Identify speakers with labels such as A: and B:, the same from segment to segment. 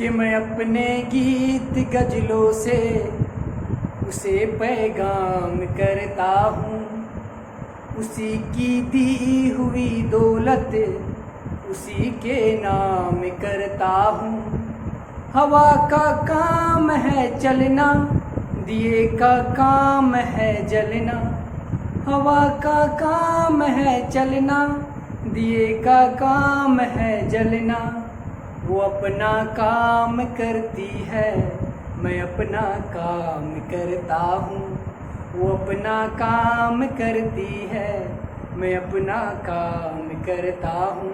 A: कि मैं अपने गीत गजलों से उसे पैगाम करता हूँ, उसी की दी हुई दौलत उसी के नाम करता हूँ। हवा का काम है चलना, दिए का काम है जलना। हवा का काम है चलना, दिए का काम है जलना। वो अपना काम करती है, मैं अपना काम करता हूँ। वो अपना काम करती है, मैं अपना काम करता हूँ।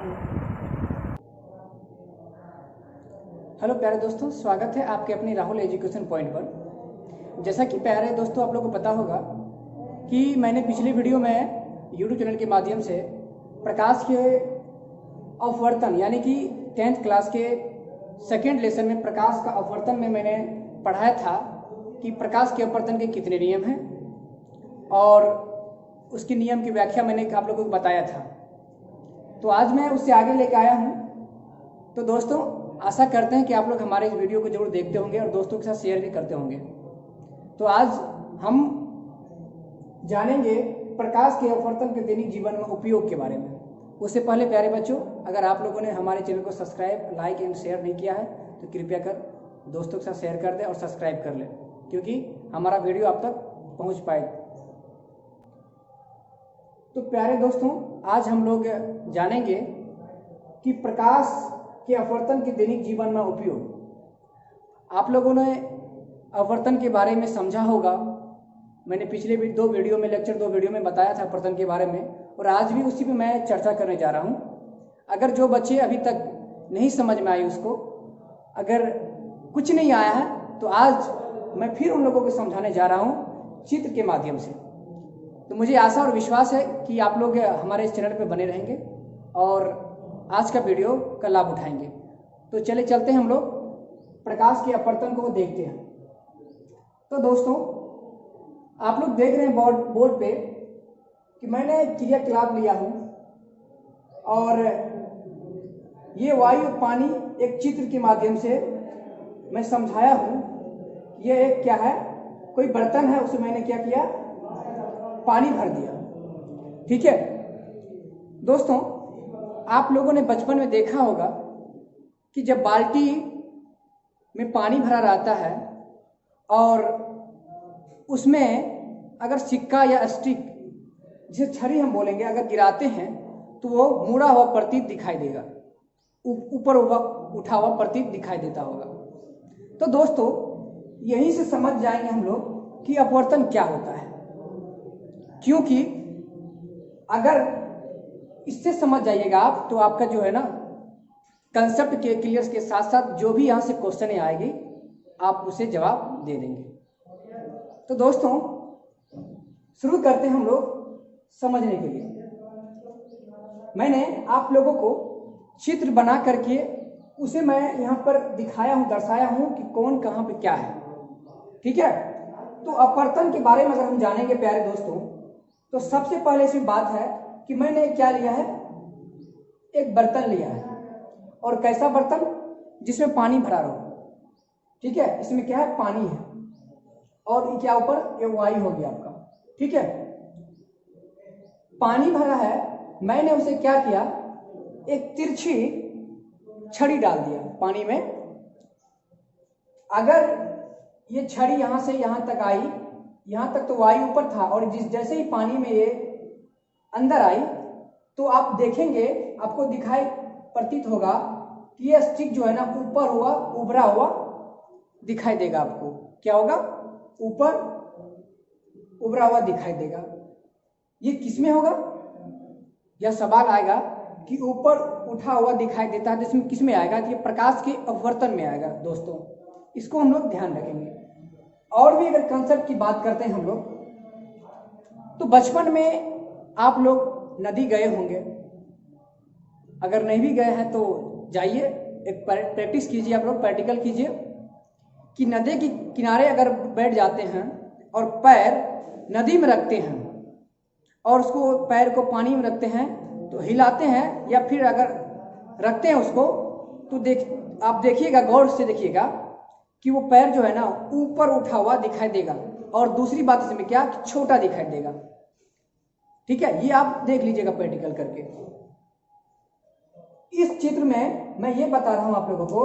A: हेलो प्यारे दोस्तों, स्वागत है आपके अपने राहुल एजुकेशन पॉइंट पर। जैसा कि प्यारे दोस्तों आप लोगों को पता होगा कि मैंने पिछली वीडियो में यूट्यूब चैनल के माध्यम से प्रकाश के अपवर्तन यानी कि 10th क्लास के सेकेंड लेसन में प्रकाश का अपवर्तन में मैंने पढ़ाया था कि प्रकाश के अपवर्तन के कितने नियम हैं और उसके नियम की व्याख्या मैंने आप लोगों को बताया था। तो आज मैं उससे आगे लेकर आया हूँ। तो दोस्तों आशा करते हैं कि आप लोग हमारे इस वीडियो को जरूर देखते होंगे और दोस्तों के साथ शेयर भी करते होंगे। तो आज हम जानेंगे प्रकाश के अपवर्तन के दैनिक जीवन में उपयोग के बारे में। उससे पहले प्यारे बच्चों, अगर आप लोगों ने हमारे चैनल को सब्सक्राइब, लाइक एंड शेयर नहीं किया है तो कृपया कर दोस्तों के साथ शेयर कर दें और सब्सक्राइब कर लें, क्योंकि हमारा वीडियो आप तक पहुंच पाए। तो प्यारे दोस्तों, आज हम लोग जानेंगे कि प्रकाश के अपवर्तन के दैनिक जीवन में उपयोग। आप लोगों ने अपवर्तन के बारे में समझा होगा। मैंने पिछले भी 2 वीडियो में बताया था अपवर्तन के बारे में, और आज भी उसी पे मैं चर्चा करने जा रहा हूँ। अगर जो बच्चे अभी तक नहीं समझ में आए, उसको अगर कुछ नहीं आया है, तो आज मैं फिर उन लोगों को समझाने जा रहा हूँ चित्र के माध्यम से। तो मुझे आशा और विश्वास है कि आप लोग हमारे इस चैनल पे बने रहेंगे और आज का वीडियो का लाभ उठाएंगे। तो चलते हैं हम लोग प्रकाश के अपवर्तन को देखते हैं। तो दोस्तों आप लोग देख रहे हैं बोर्ड पे कि मैंने क्रियाकलाप लिया हूँ और ये वायु पानी एक चित्र के माध्यम से मैं समझाया हूँ। ये एक क्या है, कोई बर्तन है, उसमें मैंने क्या किया, पानी भर दिया। ठीक है दोस्तों, आप लोगों ने बचपन में देखा होगा कि जब बाल्टी में पानी भरा रहता है और उसमें अगर सिक्का या स्टिक, जिसे छड़ी हम बोलेंगे, अगर गिराते हैं तो वो मुड़ा हुआ प्रतीत दिखाई देगा, ऊपर उठा हुआ प्रतीत दिखाई देता होगा। तो दोस्तों यहीं से समझ जाएंगे हम लोग कि अपवर्तन क्या होता है, क्योंकि अगर इससे समझ जाइएगा आप तो आपका जो है ना कंसेप्ट के क्लियर के साथ साथ जो भी यहाँ से क्वेश्चन आएगी आप उसे जवाब दे देंगे। तो दोस्तों शुरू करते हैं हम लोग समझने के लिए। मैंने आप लोगों को चित्र बना करके उसे मैं यहाँ पर दिखाया हूँ, दर्शाया हूँ कि कौन कहाँ पे क्या है। ठीक है, तो अपवर्तन के बारे में अगर हम जानेंगे प्यारे दोस्तों, तो सबसे पहले इसमें बात है कि मैंने क्या लिया है, एक बर्तन लिया है। और कैसा बर्तन, जिसमें पानी भरा रहो। ठीक है, इसमें क्या है, पानी है और क्या ऊपर ये वायु हो गया आपका। ठीक है, पानी भरा है, मैंने उसे क्या किया, एक तिरछी छड़ी डाल दिया पानी में। अगर ये छड़ी यहां से यहां तक आई, यहां तक तो वायु ऊपर था, और जैसे ही पानी में ये अंदर आई तो आप देखेंगे, आपको दिखाई प्रतीत होगा कि ये स्टिक जो है ना ऊपर हुआ, उभरा हुआ दिखाई देगा। आपको क्या होगा, ऊपर उभरा हुआ दिखाई देगा। ये किसमें होगा, यह सवाल आएगा कि ऊपर उठा हुआ दिखाई देता है, जिसमें किसमें आएगा, ये प्रकाश के अपवर्तन में आएगा। दोस्तों इसको हम लोग ध्यान रखेंगे। और भी अगर कंसेप्ट की बात करते हैं हम लोग, तो बचपन में आप लोग नदी गए होंगे। अगर नहीं भी गए हैं तो जाइए, एक प्रैक्टिस कीजिए, आप लोग प्रैक्टिकल कीजिए कि नदी के किनारे अगर बैठ जाते हैं और पैर नदी में रखते हैं और उसको पैर को पानी में रखते हैं तो हिलाते हैं, या फिर अगर रखते हैं उसको तो आप देखिएगा, गौर से देखिएगा कि वो पैर जो है ना ऊपर उठा हुआ दिखाई देगा, और दूसरी बात इसमें क्या, छोटा दिखाई देगा। ठीक है, ये आप देख लीजिएगा प्रैक्टिकल करके। इस चित्र में मैं ये बता रहा हूं आप लोगों को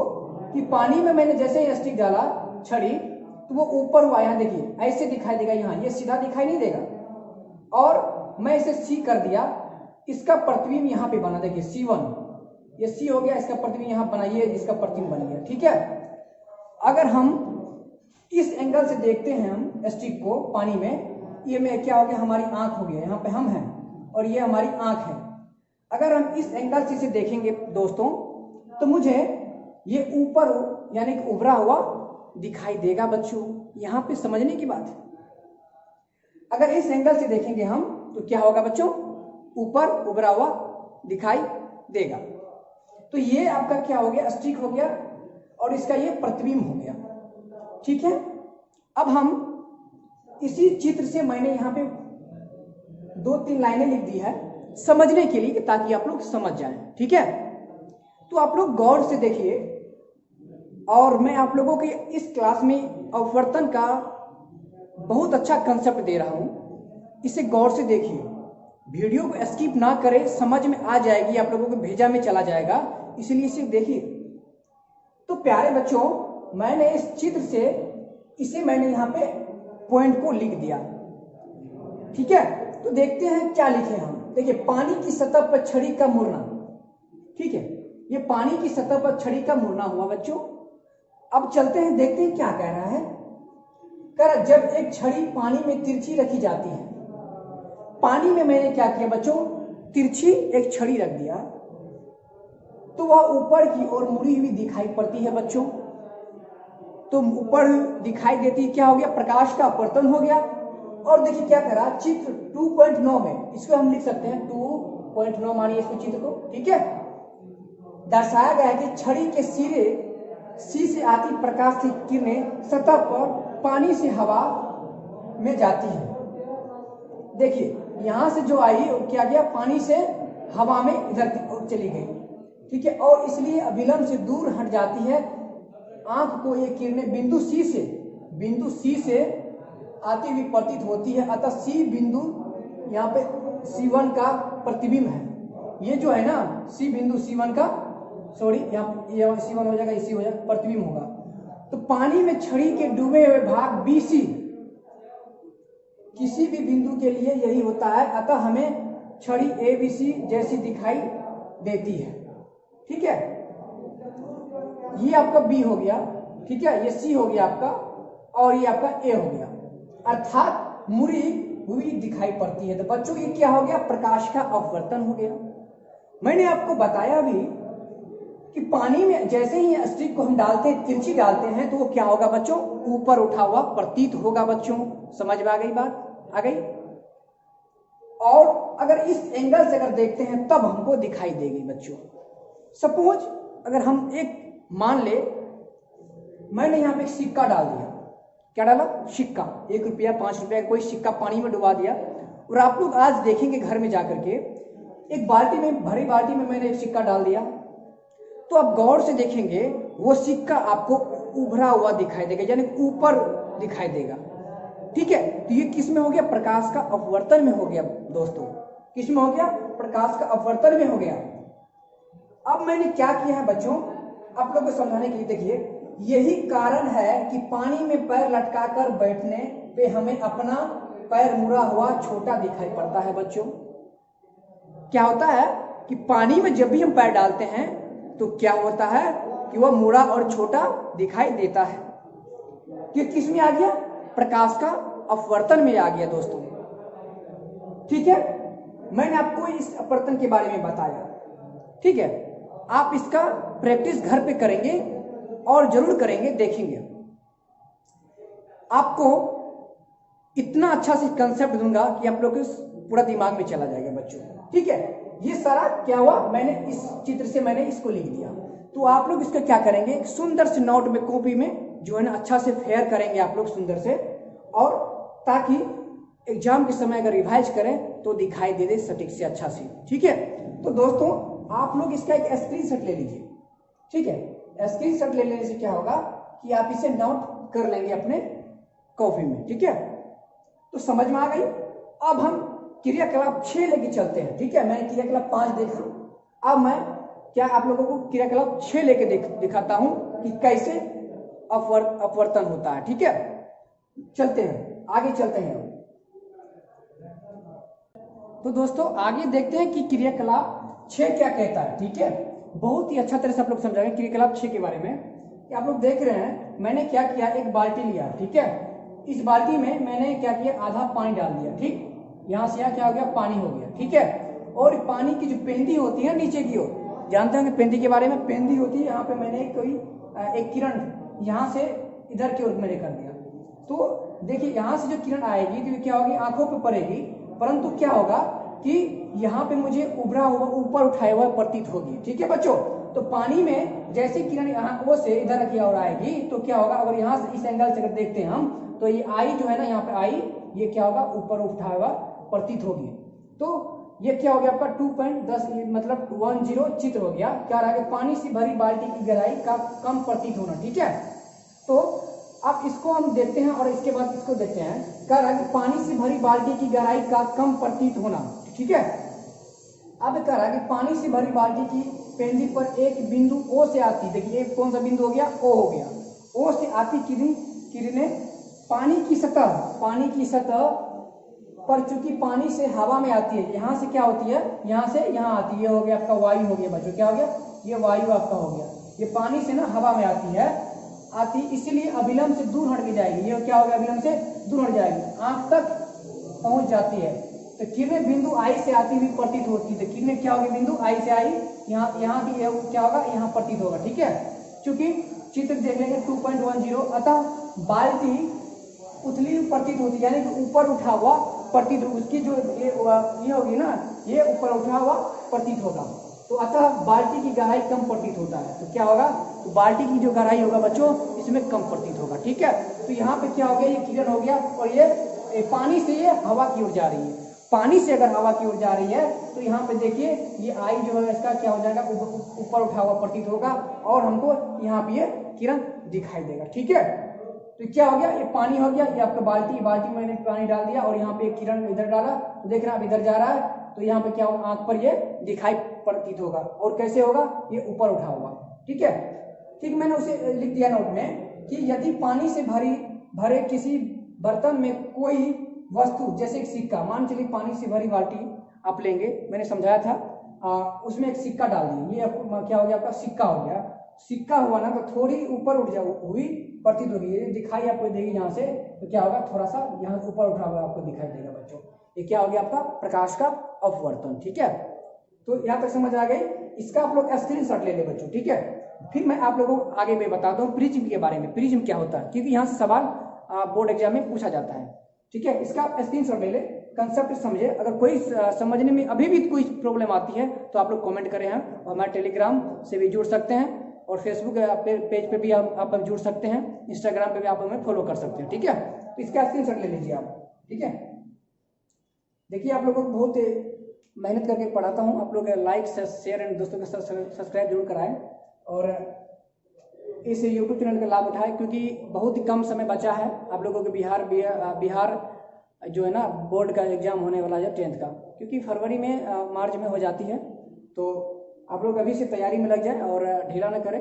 A: कि पानी में मैंने जैसे ही स्टिक डाला छड़ी, तो वो ऊपर हुआ, यहाँ देखिए ऐसे दिखाई देगा, यहाँ ये सीधा दिखाई नहीं देगा। और मैं इसे सी कर दिया, इसका प्रतिबिंब यहाँ पे बना, देखिए C1, ये C हो गया, इसका प्रतिबिंब यहाँ बनाइए, इसका प्रतिबिंब बन गया। ठीक है, अगर हम इस एंगल से देखते हैं हम स्टिक को पानी में, ये में क्या हो गया, हमारी आंख हो गया, यहाँ पे हम हैं और ये हमारी आंख है। अगर हम इस एंगल से इसे देखेंगे दोस्तों, तो मुझे ये ऊपर यानी कि उभरा हुआ दिखाई देगा बच्चों। यहाँ पे समझने की बात है, अगर इस एंगल से देखेंगे हम तो क्या होगा बच्चों, ऊपर उभरा हुआ दिखाई देगा। तो ये आपका क्या हो गया, स्टिक हो गया, और इसका ये प्रतिबिंब हो गया। ठीक है, अब हम इसी चित्र से मैंने यहाँ पे 2-3 लाइनें लिख दी है समझने के लिए, ताकि आप लोग समझ जाएं। ठीक है, तो आप लोग गौर से देखिए, और मैं आप लोगों के इस क्लास में अपवर्तन का बहुत अच्छा कंसेप्ट दे रहा हूं, इसे गौर से देखिए, वीडियो को स्किप ना करें, समझ में आ जाएगी, आप लोगों को भेजा में चला जाएगा, इसलिए इसे देखिए। तो प्यारे बच्चों, मैंने इस चित्र से इसे मैंने यहाँ पे पॉइंट को लिख दिया। ठीक है, तो देखते हैं क्या लिखे हम। देखिए, पानी की सतह पर छड़ी का मुड़ना। ठीक है, ये पानी की सतह पर छड़ी का मुड़ना हुआ बच्चों। अब चलते हैं, देखते हैं क्या कह रहा है। कह रहा, जब एक छड़ी पानी में तिरछी रखी जाती है, पानी में मैंने क्या किया बच्चों, तिरछी एक छड़ी रख दिया, तो वह ऊपर की ओर मुड़ी हुई दिखाई पड़ती है बच्चों। तो ऊपर दिखाई देती है, क्या हो गया, प्रकाश का अपवर्तन हो गया। और देखिए क्या करा, चित्र 2.9 में इसको हम लिख सकते हैं 2.9 मानिए इसको चित्र को। ठीक है, दर्शाया गया है कि छड़ी के सिरे सी से आती प्रकाश की किरणें सतह पर पानी से हवा में जाती है। देखिए यहां से जो आई वो क्या गया, पानी से हवा में इधर चली गई। ठीक है, और इसलिए अविलंब से दूर हट जाती है। आंख को ये किरणें बिंदु सी से आती हुई प्रतीत होती है, अतः सी बिंदु यहाँ पे C1 का प्रतिबिंब है। ये जो है ना सी बिंदु C1 का, सॉरी यहाँ C1 हो जाएगा, इसी हो जाएगा, प्रतिबिंब होगा। तो पानी में छड़ी के डूबे हुए भाग BC किसी भी बिंदु के लिए यही होता है, अतः हमें छड़ी ABC जैसी दिखाई देती है। ठीक है, ये आपका B हो गया। ठीक है, ये C हो गया आपका, और ये आपका A हो गया, अर्थात मुड़ी हुई दिखाई पड़ती है। तो बच्चों ये क्या हो गया, प्रकाश का अपवर्तन हो गया। मैंने आपको बताया भी कि पानी में जैसे ही स्टिक को हम तिरछी डालते हैं, तो वो क्या होगा बच्चों, ऊपर उठा हुआ प्रतीत होगा बच्चों। समझ में आ गई बात, आ गई। और अगर इस एंगल से अगर देखते हैं तब हमको दिखाई देगी बच्चों। सपोज अगर हम एक मान ले, मैंने यहाँ पे एक सिक्का डाल दिया, क्या डाला, सिक्का, 1 रुपया 5 रुपया कोई सिक्का पानी में डुबा दिया, और आप लोग आज देखेंगे घर में जाकर के, एक बाल्टी में, भरी बाल्टी में मैंने एक सिक्का डाल दिया, तो आप गौर से देखेंगे वो सिक्का आपको उभरा हुआ दिखाई देगा, यानी ऊपर दिखाई देगा। ठीक है, तो ये किस में हो गया, प्रकाश का अपवर्तन में हो गया दोस्तों। किस में हो गया, प्रकाश का अपवर्तन में हो गया। अब मैंने क्या किया है बच्चों, आप लोग को समझाने के लिए, देखिए यही कारण है कि पानी में पैर लटकाकर बैठने पे हमें अपना पैर मुड़ा हुआ छोटा दिखाई पड़ता है बच्चों। क्या होता है कि पानी में जब भी हम पैर डालते हैं तो क्या होता है कि वह मुड़ा और छोटा दिखाई देता है। ये किस में आ गया, प्रकाश का अपवर्तन में आ गया दोस्तों। ठीक है, मैंने आपको इस अपवर्तन के बारे में बताया। ठीक है, आप इसका प्रैक्टिस घर पे करेंगे और जरूर करेंगे, देखेंगे। आपको इतना अच्छा से कंसेप्ट दूंगा कि आप लोग पूरा दिमाग में चला जाएगा बच्चों। ठीक है, ये सारा क्या हुआ, मैंने इस चित्र से मैंने इसको लिख दिया। तो आप लोग इसका क्या करेंगे, एक सुंदर से नोट में, कॉपी में जो है ना अच्छा से फेयर करेंगे आप लोग सुंदर से, और ताकि एग्जाम के समय अगर रिवाइज करें तो दिखाई दे सटीक से अच्छा से। ठीक है, तो दोस्तों आप लोग इसका एक स्क्रीनशॉट ले लीजिए। ठीक है, स्क्रीनशॉट ले लेने से क्या होगा कि आप इसे नोट कर लेंगे अपने कॉपी में। ठीक है, तो समझ में आ गई। अब हम क्रियाकलाप 6 लेके चलते हैं। ठीक है, मैंने क्रियाकलाप 5 देखा, अब मैं क्या आप लोगों को क्रियाकलाप 6 लेके दिखाता हूं कि कैसे अपवर्तन होता है। ठीक है, चलते हैं, आगे चलते हैं। तो दोस्तों आगे देखते हैं कि क्रियाकलाप 6 क्या कहता है। ठीक है, बहुत ही अच्छा तरह से आप लोग समझाएंगे क्रियाकलाप 6 के बारे में। कि आप लोग देख रहे हैं मैंने क्या किया, एक बाल्टी लिया। ठीक है, इस बाल्टी में मैंने क्या किया, आधा पानी डाल दिया। ठीक, यहाँ से यहाँ क्या हो गया, पानी हो गया। ठीक है, और पानी की जो पेंदी होती है नीचे की ओर, जानते होंगे पेंदी के बारे में, पेंदी होती है यहाँ पे, मैंने एक किरण यहाँ से इधर की ओर मैंने कर दिया। तो देखिए यहाँ से जो किरण आएगी तो क्या होगी, आंखों पे पड़ेगी, परंतु क्या होगा कि यहाँ पे मुझे उभरा हुआ ऊपर उठाया हुआ प्रतीत होगी। ठीक है बच्चों, तो पानी में जैसे किरण यहाँ वो से इधर की ओर आएगी तो क्या होगा, अगर यहाँ से इस एंगल से अगर देखते हैं हम तो ये आई जो है ना, यहाँ पे आई, ये क्या होगा, ऊपर उठाया हुआ प्रतीत होगी। तो ये क्या हो गया आपका 2.10 मतलब 10 चित्र हो गया। क्या रहा है, पानी से भरी बाल्टी की गहराई का कम प्रतीत होना। ठीक है, तो अब इसको हम देखते हैं और इसके बाद इसको देखते हैं। कह रहा है कि पानी से भरी बाल्टी की गहराई का कम प्रतीत होना। ठीक है, अब कह रहा है कि पानी से भरी बाल्टी की पेंदी पर एक बिंदु ओ से आती, देखिए कौन सा बिंदु हो गया, ओ हो गया, ओ से आती किरणें पानी की सतह पर, चूंकि पानी से हवा में आती है, यहाँ से क्या होती है, यहाँ से यहाँ आती है, ये हो गया आपका वायु हो गया बच्चों, क्या हो गया, ये वायु आपका हो गया। ये पानी से ना हवा में आती इसीलिए अविलंब से दूर हट के जाएगी। ये क्या हो गया, अविलंब से दूर हट जाएगी, आंख तक पहुंच जाती है। तो किरणें बिंदु आई से आती हुई प्रतीत होती है। तो किरणें क्या होगी, बिंदु आई से आई, यहाँ की क्या होगा, यहाँ प्रतीत होगा। ठीक है, चूंकि चित्र देख लेंगे 2.10, अतः बाल्टी उथली प्रतीत होती है, यानी कि ऊपर उठा हुआ प्रतीत, उसकी जो ये होगी ना, ये ऊपर उठा हुआ प्रतीत होगा। तो अतः बाल्टी की गहराई कम प्रतीत होता है। तो क्या होगा, तो बाल्टी की जो गहराई होगा बच्चों, इसमें कम प्रतीत होगा। ठीक है, तो यहाँ पे क्या हो गया, ये किरण हो गया, और ये पानी से ये हवा की ओर जा रही है। पानी से अगर हवा की ओर जा रही है तो यहाँ पे देखिए ये आई जो है इसका क्या हो जाएगा, ऊपर उठा हुआ प्रतीत होगा, और हमको यहाँ पे ये किरण दिखाई देगा। ठीक है, तो क्या हो गया, ये पानी हो गया, ये आपका बाल्टी में मैंने पानी डाल दिया, और यहाँ पे एक किरण इधर डाला, तो देख रहे हैं अब इधर जा रहा है, तो यहाँ पे क्या होगा, आंख पर ये दिखाई प्रतीत होगा। और कैसे होगा, ये ऊपर उठा हुआ। ठीक है, ठीक, मैंने उसे लिख दिया नोट में कि यदि पानी से भरे किसी बर्तन में कोई वस्तु, जैसे एक सिक्का, मान चलिए पानी से भरी बाल्टी आप लेंगे, मैंने समझाया था, उसमें एक सिक्का डाल दिए, ये क्या हो गया, आपका सिक्का हो गया। सिक्का हुआ ना तो थोड़ी ऊपर उठ हुई प्रतीत होगी, ये दिखाई आपको देगी यहाँ से, तो क्या होगा, थोड़ा सा यहाँ ऊपर उठा हुआ आपको दिखाई देगा बच्चों। ये क्या हो गया, आपका प्रकाश का अपवर्तन। ठीक है, तो यहाँ तक समझ आ गई। इसका आप लोग स्क्रीनशॉट ले ले बच्चों। ठीक है, फिर मैं आप लोगों को आगे मैं बताता हूँ प्रिज्म के बारे में, प्रिज्म क्या होता है, क्योंकि यहाँ से सवाल बोर्ड एग्जाम में पूछा जाता है। ठीक है, इसका स्क्रीनशॉट ले ले, कंसेप्ट समझे। अगर कोई समझने में अभी भी कोई प्रॉब्लम आती है तो आप लोग कमेंट करें हैं, और हमारे टेलीग्राम से भी जुड़ सकते हैं, और फेसबुक पेज पे भी आप जुड़ सकते हैं, इंस्टाग्राम पे भी आप हमें फॉलो कर सकते हैं। ठीक है, तो इसका स्क्रीनशॉट ले लीजिए आप। ठीक है, देखिए आप लोगों को बहुत मेहनत करके पढ़ाता हूँ, आप लोग लाइक शेयर एंड दोस्तों के साथ सब्सक्राइब जरूर कराएं, और इस यूट्यूब चैनल का लाभ उठाएं, क्योंकि बहुत ही कम समय बचा है। आप लोगों के बिहार जो है ना बोर्ड का एग्जाम होने वाला है 10th का, क्योंकि फरवरी में मार्च में हो जाती है, तो आप लोग अभी से तैयारी में लग जाए और ढीला न करें।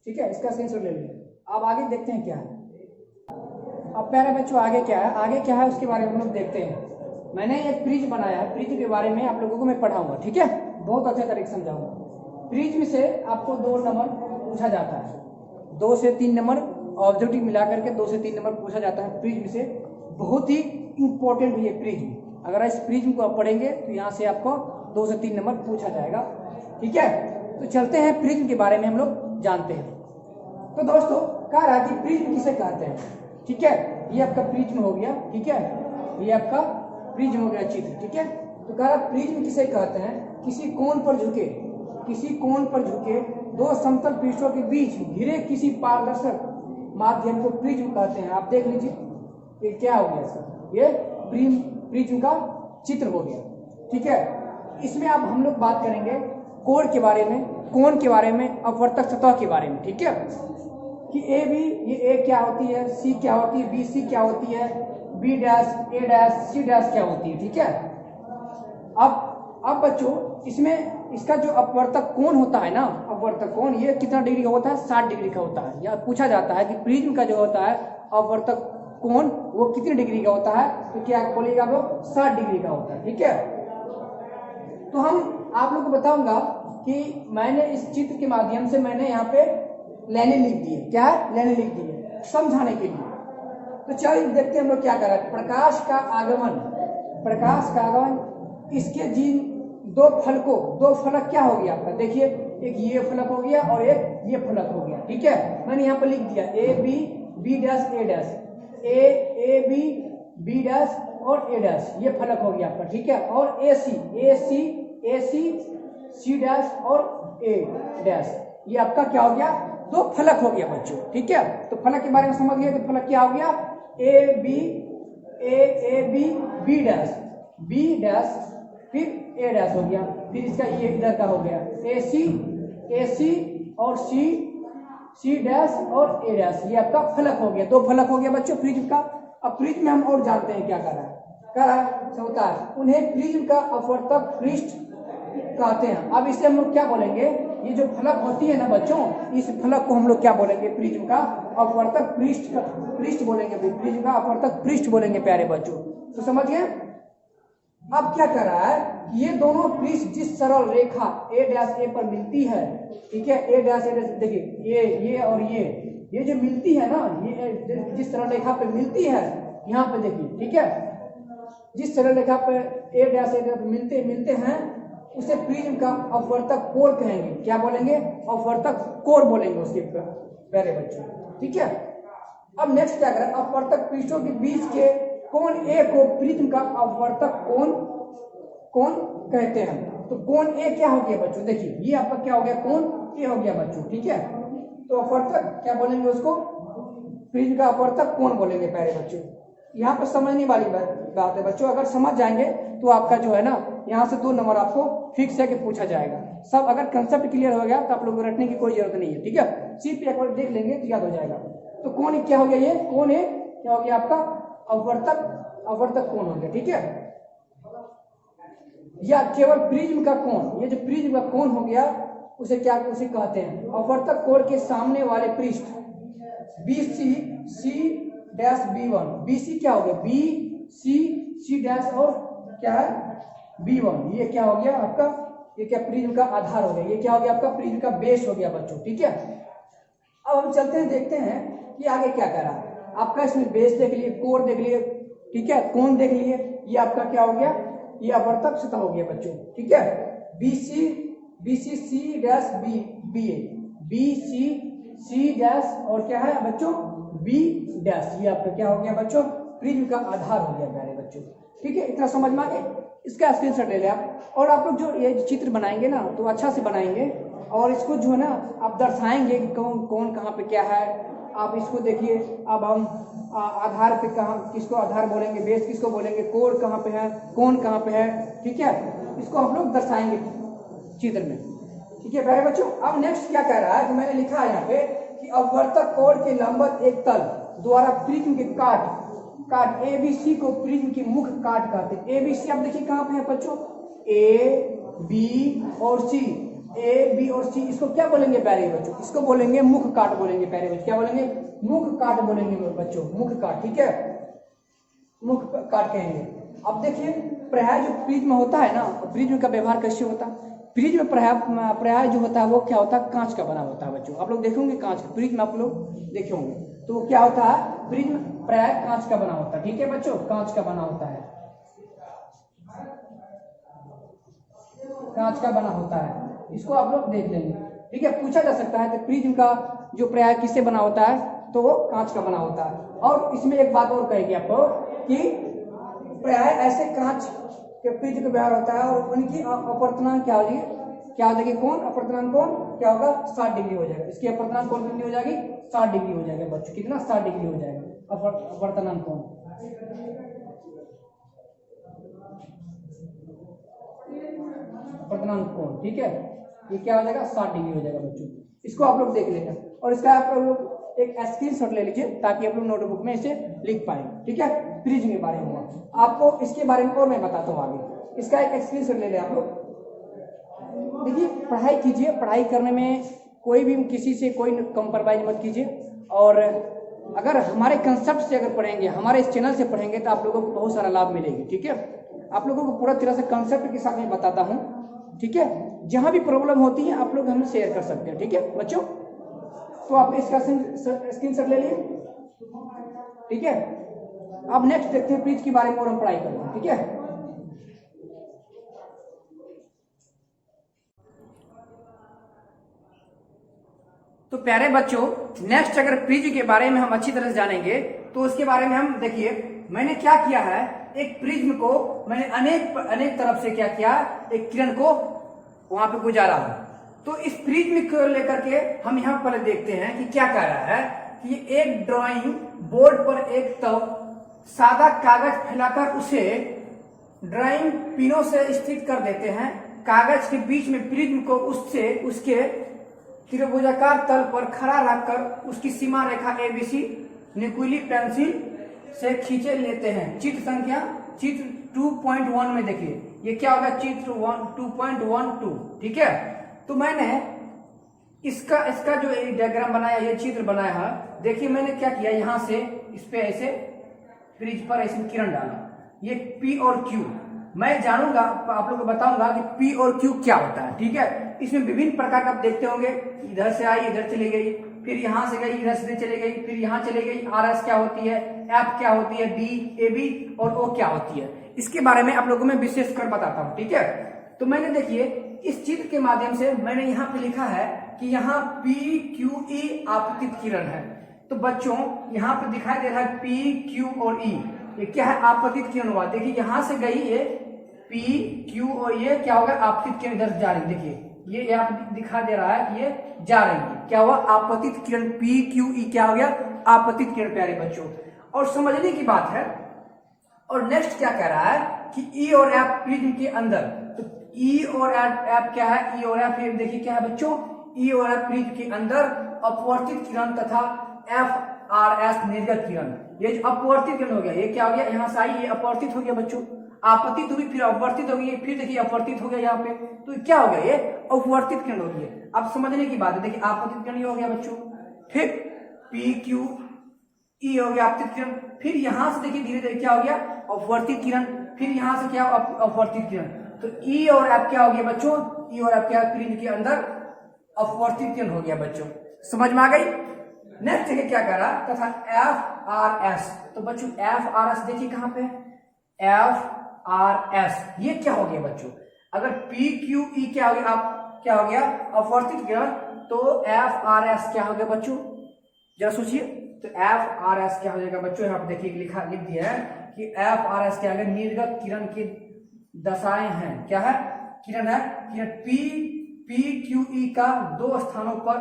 A: ठीक है, इसका स्क्रीनशॉट ले लीजिए। अब आगे देखते हैं क्या है। अब प्यारे बच्चों आगे क्या है उसके बारे में हम लोग देखते हैं। मैंने एक प्रिज्म बनाया है, प्रिज्म के बारे में आप लोगों को मैं पढ़ाऊंगा। ठीक है, बहुत अच्छे तरीके से समझाऊंगा। प्रिज्म से आपको 2 नंबर पूछा जाता है, 2 से 3 नंबर ऑब्जेक्टिव मिला करके 2 से 3 नंबर पूछा जाता है प्रिज्म से। बहुत ही इंपॉर्टेंट है ये प्रिज्म। अगर इस प्रिज्म को आप पढ़ेंगे तो यहाँ से आपको 2 से 3 नंबर पूछा जाएगा। ठीक है, तो चलते हैं प्रिज्म के बारे में हम लोग जानते हैं। तो दोस्तों कह रहा है कि प्रिज्म किसे कहते हैं। ठीक है, ये आपका प्रिज्म हो गया। ठीक है, ये आपका प्रिज्म हो गया चित्र। ठीक है, तो कह रहा प्रिज्म किसे कहते हैं, किसी कोण पर झुके 2 समतल पृष्ठों के बीच घिरे किसी पारदर्शक माध्यम को प्रिज्म कहते हैं। आप देख लीजिए ये क्या हो गया सर, ये प्रिज्म का चित्र हो गया। ठीक है, इसमें अब हम लोग बात करेंगे कोण के बारे में, कोण के बारे में, अपवर्तक सतह के बारे में, ठीक है, कि ए बी, ये ए क्या होती है, सी क्या होती है, बी सी क्या होती है, B dash, A dash, C dash क्या होती है, ठीक है। अब बच्चों इसमें इसका जो अपवर्तक कोण होता है ना, अपवर्तक कोण ये कितना डिग्री का होता है, 60 डिग्री का होता है। या पूछा जाता है कि प्रिज्म का जो होता है अपवर्तक कोण वो कितने डिग्री का होता है, तो क्या बोलिएगा आप लोग, 60 डिग्री का होता है, ठीक है। तो हम आप लोग को बताऊंगा कि मैंने इस चित्र के माध्यम से मैंने यहाँ पे लाइनें लिख दी है, क्या है, लाइनें लिख दी है समझाने के लिए। तो चलिए देखते हैं हम लोग क्या कर रहे हैं। प्रकाश का आगमन इसके जिन दो फलक क्या हो गया आपका, देखिए एक ये फलक हो गया और एक ये फलक हो गया, ठीक है। मैंने यहाँ पर लिख दिया A B, B dash, A dash, A B, B dash और ए डैश, ये फलक हो गया आपका, ठीक है। और ए सी, सी डैश और ए डैश, ये आपका क्या हो गया, दो फलक हो गया बच्चों, ठीक है। तो फलक के बारे में समझ गए, तो फलक क्या हो गया, ए बी, बी डैश, फिर ए डैश हो गया, फिर इसका ये इधर का हो गया ए सी और सी डैश और ए डैश, ये आपका फलक हो गया, दो फलक हो गया बच्चों प्रिज्म का। अब प्रिज्म में हम और जानते हैं क्या कर रहा है होता है, उन्हें प्रिज्म का अपवर्तक पृष्ठ कहते हैं। अब इसे हम लोग क्या बोलेंगे, ये जो फलक होती है ना बच्चों, इस फलक को हम लोग क्या बोलेंगे, प्रिज्म का अपवर्तक पृष्ठ बोलेंगे, प्रिज्म का अपवर्तक पृष्ठ बोलेंगे प्यारे बच्चों। तो समझ गए। अब क्या कर रहा है, ये दोनों पृष्ठ जिस सरल रेखा ए डैश ए पर मिलती है, ठीक है, ए डैश देखिए ये और ये जो मिलती है ना, ये जिस सरल रेखा पे मिलती है, यहाँ पे देखिए, ठीक है, जिस सरल रेखा पे ए डैश ए डैश मिलते हैं उसे प्रिज्म का अपवर्तक कोण कहेंगे। क्या बोलेंगे, अपवर्तक कोण बोलेंगे उसके प्यारे बच्चों, ठीक है। अब नेक्स्ट क्या करें, अपवर्तक पृष्ठों के बीच के कोण ए को प्रिज्म का अपवर्तक कोण कहते हैं। तो कोण ए क्या हो गया बच्चों, देखिए ये आपका क्या हो गया, कोण ए हो गया बच्चों, ठीक है। तो अपवर्तक क्या बोलेंगे उसको, प्रिज्म का अपवर्तक कोण बोलेंगे प्यारे बच्चों। यहाँ पर समझने वाली बात है बच्चों, अगर समझ जाएंगे तो आपका जो है ना, यहाँ से 2 नंबर आपको फिक्स है कि पूछा जाएगा। सब अगर कंसेप्ट क्लियर हो गया तो आप लोगों को रटने की कोई जरूरत नहीं है, ठीक है, सिर्फ एक बार देख लेंगे तो याद हो जाएगा। तो कोण क्या हो गया, ये कोण ए क्या हो गया आपका, अपवर्तक कोण हो गया, ठीक है। या केवल प्रिज्म का कोण, ये जो प्रिज्म का कोण हो गया उसे कहते हैं अपवर्तक कोण के सामने वाले पृष्ठ BC, C dash B1, BC क्या हो गया, C डैश और क्या है B1, ये क्या हो गया आपका, ये क्या प्रिज्म का आधार हो गया, ये क्या हो गया आपका प्रिज्म का बेस हो गया बच्चों, ठीक है। अब हम चलते हैं, देखते हैं कि आगे क्या करा आपका। इसमें बेस देख लिए, कोर देख लिए, ठीक है, कोण देख लिए, ये आपका क्या हो गया, ये अपवर्तक सतह हो गया बच्चों, ठीक है। BC C dash BC dash और क्या है बच्चों B डैश, ये आपका क्या हो गया बच्चों, प्रिज्म का आधार हो गया प्यारे बच्चों, ठीक है। इतना समझ में आ गया, इसका स्क्रीनशॉट ले लें आप। और आप लोग जो ये चित्र बनाएंगे ना तो अच्छा से बनाएंगे और इसको जो है ना आप दर्शाएंगे कि कौन कहाँ पे क्या है। आप इसको देखिए, अब हम आधार पे कहाँ किसको आधार बोलेंगे, बेस किसको बोलेंगे, कोण कहाँ पे है, कोण कहाँ पे है, ठीक है, इसको हम लोग दर्शाएंगे चित्र में, ठीक है प्यारे बच्चों। अब नेक्स्ट क्या कह रहा है, तो मैंने लिखा है यहाँ पे कि अपवर्तक कोण के लंबवत एक तल द्वारा प्रिज्म के काट ABC को प्रिज्म की मुख्य काट कहते हैं। ABC आप देखिए कहाँ पे है बच्चों, A B और C, इसको क्या बोलेंगे प्यारे बच्चों, इसको बोलेंगे मुख्य काट बोलेंगे प्यारे बच्चों, क्या बोलेंगे, मुख्य काट बोलेंगे बच्चों, मुख्य काट, ठीक है, मुख्य काट कहेंगे। अब देखिए प्राय जो प्रिज्म होता है ना, प्रिज्म का व्यवहार कैसे होता है, प्रिज्म प्राय जो होता है वो क्या होता है, कांच का बना होता है बच्चों। आप लोग देखेंगे कांच का प्रिज्म, आप लोग देखे होंगे, तो वो क्या होता है, प्रिज्म प्राय कांच का बना होता है, ठीक है बच्चों, कांच का बना होता है, कांच का बना होता है, इसको आप लोग देख लेंगे, ठीक है। पूछा जा सकता है कि प्रिज्म का जो प्राय किससे बना होता है, तो वो कांच का बना होता है। और इसमें एक बात और कहेगी आपको कि प्राय ऐसे कांच के प्रिज्म का व्यवहार होता है और उनकी अपवर्तनांक क्या हो जाएगी कोण, अपवर्तनांक कोण क्या होगा, 60 डिग्री हो जाएगा। इसकी अपवर्तनांक कोण कितनी हो जाएगी, 60 डिग्री हो जाएगा बच्चों, कितना, 60 डिग्री हो जाएगा अपवर्तनांक कोण, अपवर्तनांक कोण, ठीक है। ये क्या हो जाएगा 60 डिग्री हो जाएगा बच्चों। इसको आप लोग देख लेना और इसका आप लोग एक स्क्रीनशॉट ले लीजिए ताकि आप लोग नोटबुक में इसे लिख पाए। ठीक है, प्रिज्म के बारे में आपको इसके बारे में और मैं बताता हूँ आगे। इसका एक स्क्रीनशॉट ले लें आप लोग। देखिए पढ़ाई कीजिए, पढ़ाई करने में कोई भी किसी से कोई कॉम्प्रोमाइज मत कीजिए और अगर हमारे कंसेप्ट से अगर पढ़ेंगे, हमारे इस चैनल से पढ़ेंगे तो आप लोगों को बहुत सारा लाभ मिलेगी। ठीक है, आप लोगों को पूरा तरह से कंसेप्ट के साथ मैं बताता हूँ। ठीक है, जहाँ भी प्रॉब्लम होती है आप लोग हमें शेयर कर सकते हैं। ठीक है बच्चों, तो आप इसका स्क्रीनशॉट ले लिए। ठीक है, अब नेक्स्ट देखते हैं प्रिज्म के बारे में और हम पढ़ाई करते हैं। ठीक है, तो प्यारे बच्चों नेक्स्ट अगर प्रिज्म के बारे में हम अच्छी तरह से जानेंगे तो उसके बारे में हम देखिए मैंने क्या किया है, एक प्रिज्म को मैंने अनेक तरफ से क्या किया, एक किरण को वहां पे गुजारा है। तो इस प्रिज्म को लेकर के हम यहाँ पर देखते हैं कि क्या कह रहा है कि एक ड्राइंग बोर्ड पर एक सादा कागज फैलाकर उसे ड्राइंग पिनों से स्थित कर देते हैं। कागज के बीच में प्रिज्म को उसके त्रिभुजाकार तल पर खड़ा रखकर उसकी सीमा रेखा एबीसी नुकीली पेंसिल से खींचे लेते हैं। चित्र 2.1 में देखिए ये क्या होगा, चित्र 2.12। ठीक है, तो मैंने इसका जो डायग्राम बनाया, ये चित्र बनाया है। देखिए मैंने क्या किया, यहाँ से इस पे ऐसे प्रिज्म पर ऐसे किरण डाला। ये P और Q मैं जानूंगा, आप लोगों को बताऊंगा कि P और Q क्या होता है। ठीक है, इसमें विभिन्न प्रकार का आप देखते होंगे, इधर से आई इधर चली गई, फिर यहां से गई इधर से चली गई, फिर यहां चली गई। RS क्या होती है, F क्या होती है, D, AB और O क्या होती है, इसके बारे में आप लोगों को मैं विशेष कर बताता हूं। ठीक है, तो मैंने देखिए इस चित्र के माध्यम से मैंने यहाँ पे लिखा है कि यहाँ PQE आपतित किरण है। तो बच्चों यहाँ पे दिखाई दे रहा है PQ और E, ये क्या है, आपतित किरण हुआ। देखिए यहाँ से गई ये PQ और ये क्या होगा, आपतित किरण इधर जा रही। देखिए ये यहाँ दिखा दे रहा है, ये जा रही है, क्या हुआ, आपतित किरण। PQE क्या हो गया, आपतित किरण प्यारे बच्चों। और समझने की बात है। और नेक्स्ट क्या कह रहा है कि E और F प्रिज्म के अंदर, तो E और F क्या है, E और F देखिए क्या है बच्चों, E और F प्रिज्म के अंदर अपवर्तित किरण तथा FRS निर्गत किरण। ये जो अपवर्तित किरण हो गया, ये क्या हो गया, यहाँ से आई ये अपवर्तित हो गया बच्चों, आपतित हुई फिर अपवर्तित हो गई, फिर देखिए अपवर्तित हो गया यहाँ पे, तो क्या हो गया, ये अपवर्तित किरण हो गई। अब समझने की बात है, देखिए आपतित किरण हो गया बच्चों, फिर PQE हो गया आपतित किरण, फिर यहां से देखिए धीरे धीरे क्या हो गया, अपवर्तित किरण, फिर यहां से क्या अपवर्तित किरण। तो E और F क्या हो गया बच्चों, E और F क्या प्रिज्म के अंदर अपवर्तित किरण हो गया बच्चों, समझ में आ गई। नेक्स्ट देखिए क्या कर रहा तथा FRS, तो बच्चों FRS देखिए कहां पे, FRS ये क्या हो गया बच्चों, अगर PQE क्या हो गया, आप क्या हो गया अपवर्तित किरण, तो FRS क्या हो गया बच्चों, जरा सोचिए। तो FRS क्या हो जाएगा बच्चों, यहाँ पे देखिए लिख दिया है कि FRS क्या है, निर्गत किरण की दशाएं हैं, क्या है, किरण है, किरण PQE का दो स्थानों पर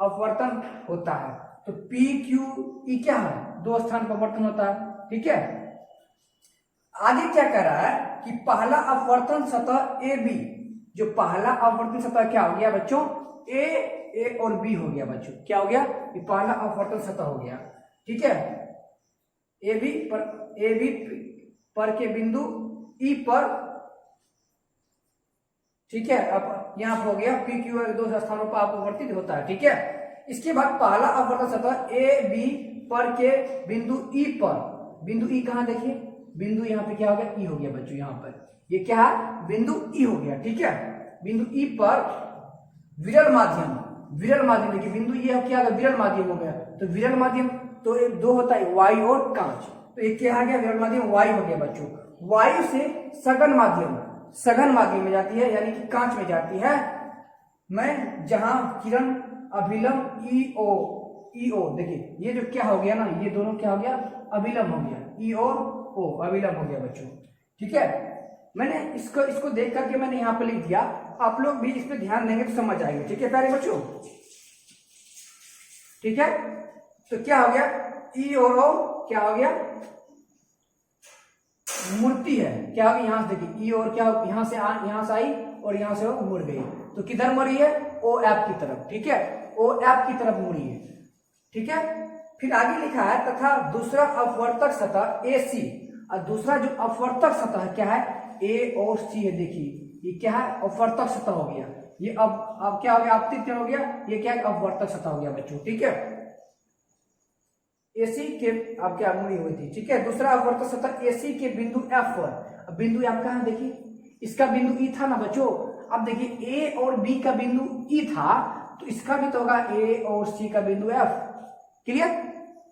A: अपवर्तन होता है। तो PQE क्या है, दो स्थान पर अपवर्तन होता है। ठीक है, आगे क्या कह रहा है कि पहला अपवर्तन सतह AB, जो पहला अपवर्तन सतह क्या हो गया बच्चों, A और B हो गया बच्चों, क्या हो गया, ये पहला अपवर्तन सतह हो गया। ठीक है, AB पर के बिंदु E पर, ठीक है, अब यहां हो गया PQ दो स्थानों पर अपवर्तित होता है। ठीक है, इसके बाद पहला अपवर्तन सतह AB पर के बिंदु E पर, बिंदु E कहां देखिए, बिंदु यहाँ पे क्या हो गया, E हो गया बच्चों, यहाँ पर ये क्या है, बिंदु E हो गया। ठीक है, बिंदु E पर विरल माध्यम देखिए, बिंदु ये क्या होगा, विरल माध्यम हो गया। तो विरल माध्यम तो एक दो होता है, वायु और कांच, तो एक क्या आ गया, विरल माध्यम वायु हो गया बच्चों। वायु से सघन माध्यम में जाती है, यानी कि कांच में जाती है, मैं जहां किरण अभिलंब EO देखिए ये जो क्या हो गया ना, ये दोनों क्या हो गया, अभिलंब हो गया, E और O अभिलंब हो गया बच्चों। ठीक है, मैंने इसको देख करके मैंने यहाँ पे लिख दिया, आप लोग भी इस पे ध्यान देंगे तो समझ आएंगे। ठीक है प्यारे बच्चों, ठीक है, तो क्या हो गया, E और O क्या हो गया, मूर्ति है, क्या हो गया, यहां से देखिए E और क्या, यहां से आई और यहां से वो मुड़ गई। तो किधर मुड़ी है, ओ एफ की तरफ, ठीक है, ओ एफ की तरफ मुड़ी है, ठीक है। फिर आगे लिखा है तथा दूसरा अपवर्तक सतह ए सी, और दूसरा जो अपवर्तक सतह क्या है, ए और सी है। देखिए ये क्या है, अपवर्तक सतह हो गया, ये अब क्या हो गया, आपतित क्या हो गया, ये क्या है, अपवर्तक सतह हो गया बच्चों, ठीक है। एसी के अब क्या मुड़ी हुई थी, ठीक है। दूसरा अपवर्तक सतह एसी के बिंदु एफ पर, अब बिंदु एफ कहाँ देखिए, इसका बिंदु ई था ना बच्चों। अब देखिए ए और बी का बिंदु ई था, तो इसका भी तो होगा ए और सी का बिंदु एफ, क्लियर,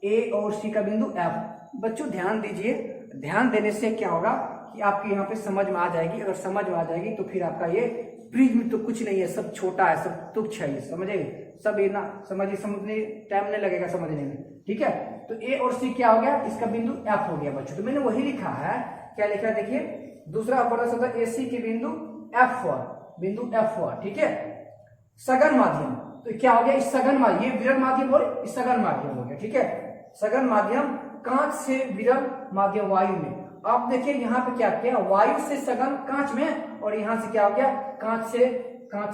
A: ए और सी का बिंदु एफ। बच्चों ध्यान दीजिए, ध्यान देने से क्या होगा कि आपके यहाँ पे समझ में आ जाएगी। अगर समझ में आ जाएगी तो फिर आपका ये प्रिज्म तो कुछ नहीं है, सब छोटा है, सब तुच्छ है, समझे, सब ये ना समझिए, समझने टाइम नहीं लगेगा समझने में, ठीक है। तो ए और सी क्या हो गया, इसका बिंदु एफ हो गया बच्चों। तो मैंने वही लिखा है, क्या लिखा है देखिए, दूसरा अपवर्तक सतह एसी के बिंदु एफ पर, बिंदु एफ पर, ठीक है। सघन माध्यम, तो क्या हो गया, इस सघन माध्यम, ये विरल माध्यम और इस सघन माध्यम हो गया, ठीक है। सघन माध्यम कांच से विरल माध्यम वायु में। आप देखिए यहाँ पे क्या किया, वायु से सघन कांच में, और यहाँ से क्या हो गया, कांच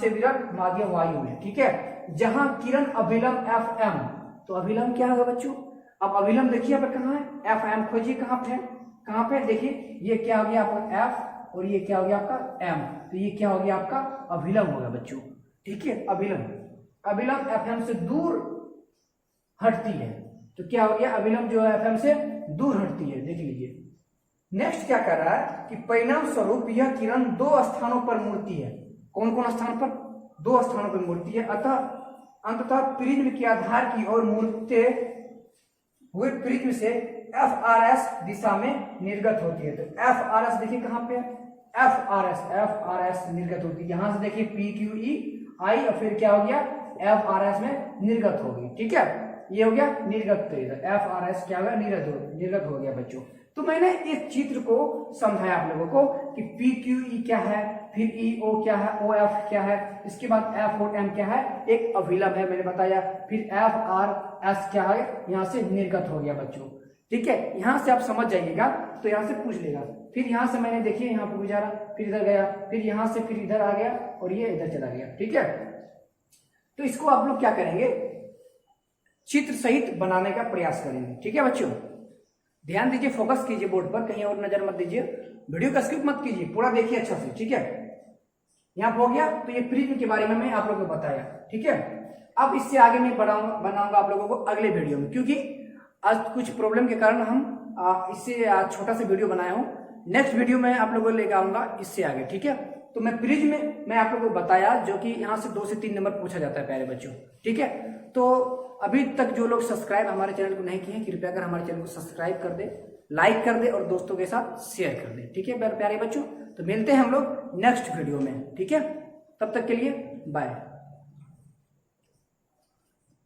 A: से विरल माध्यम वायु में, ठीक है। जहां किरण अभिलंब एफ एम, तो अभिलंब क्या होगा बच्चों, अब अभिलंब देखिए यहाँ पे कहाँ है, एफ एम खोजिए कहाँ पे देखिए, ये क्या हो गया आपका एफ और ये क्या हो गया आपका एम, तो ये क्या हो गया आपका अभिलंब होगा बच्चों, ठीक है। अभिलंब एफ एम से दूर हटती है, तो क्या हो गया, अभिलंब जो है एफ एम से दूर हटती है, देख लीजिए। नेक्स्ट क्या कर रहा है कि परिणाम स्वरूप यह किरण दो स्थानों पर मुड़ती है। कौन कौन स्थान पर, दो स्थानों पर मुड़ती है। अतः अंततः प्रिज्म के आधार की ओर मुड़ते हुए प्रिज्म से एफ आर एस दिशा में निर्गत होती है। तो एफ आर एस देखिए कहां पे है, एफ आर एस निर्गत होती है। यहां से देखिए पी क्यू ई आई और फिर क्या हो गया, एफ आर एस में निर्गत होगी, ठीक है। ये हो गया निर्गत, एफ आर एस क्या होगा, निर्गत हो गया बच्चों। तो मैंने इस चित्र को समझाया आप लोगों को कि पी क्यू ई क्या है, फिर ई ओ क्या है, ओ एफ क्या है, इसके बाद एफ और एम क्या है, एक अभिलंब है मैंने बताया, फिर एफ आर एस क्या है, यहाँ से निर्गत हो गया बच्चों, ठीक है। यहाँ से आप समझ जाइएगा तो यहाँ से पूछ लेगा। फिर यहाँ से मैंने देखिए यहाँ पे गुजारा, फिर इधर गया, फिर यहाँ से फिर इधर आ गया और ये इधर चला गया, ठीक है। तो इसको आप लोग क्या करेंगे, चित्र सहित बनाने का प्रयास करेंगे, ठीक है बच्चों। ध्यान दीजिए, फोकस कीजिए बोर्ड पर, कहीं और नजर मत दीजिए, वीडियो का स्किप मत कीजिए, पूरा देखिए अच्छा से, ठीक है। यहाँ हो गया, तो ये प्रिज्म के बारे में मैं आप लोगों को बताया, ठीक है। अब इससे आगे मैं बनाऊंगा आप लोगों को अगले वीडियो में, क्योंकि आज कुछ प्रॉब्लम के कारण हम इससे छोटा सा वीडियो बनाया हूँ। नेक्स्ट वीडियो में आप लोगों को लेकर आऊंगा इससे आगे, ठीक है। तो मैं प्रिज्म में मैं आप लोगों को बताया, जो कि यहाँ से 2 से 3 नंबर पूछा जाता है प्यारे बच्चों, ठीक है। तो अभी तक जो लोग सब्सक्राइब हमारे चैनल को नहीं किए हैं, कृपया कर हमारे चैनल को सब्सक्राइब कर दे, लाइक कर दे और दोस्तों के साथ शेयर कर दे, ठीक है प्यारे बच्चों। तो मिलते हैं हम लोग नेक्स्ट वीडियो में, ठीक है। तब तक के लिए बाय।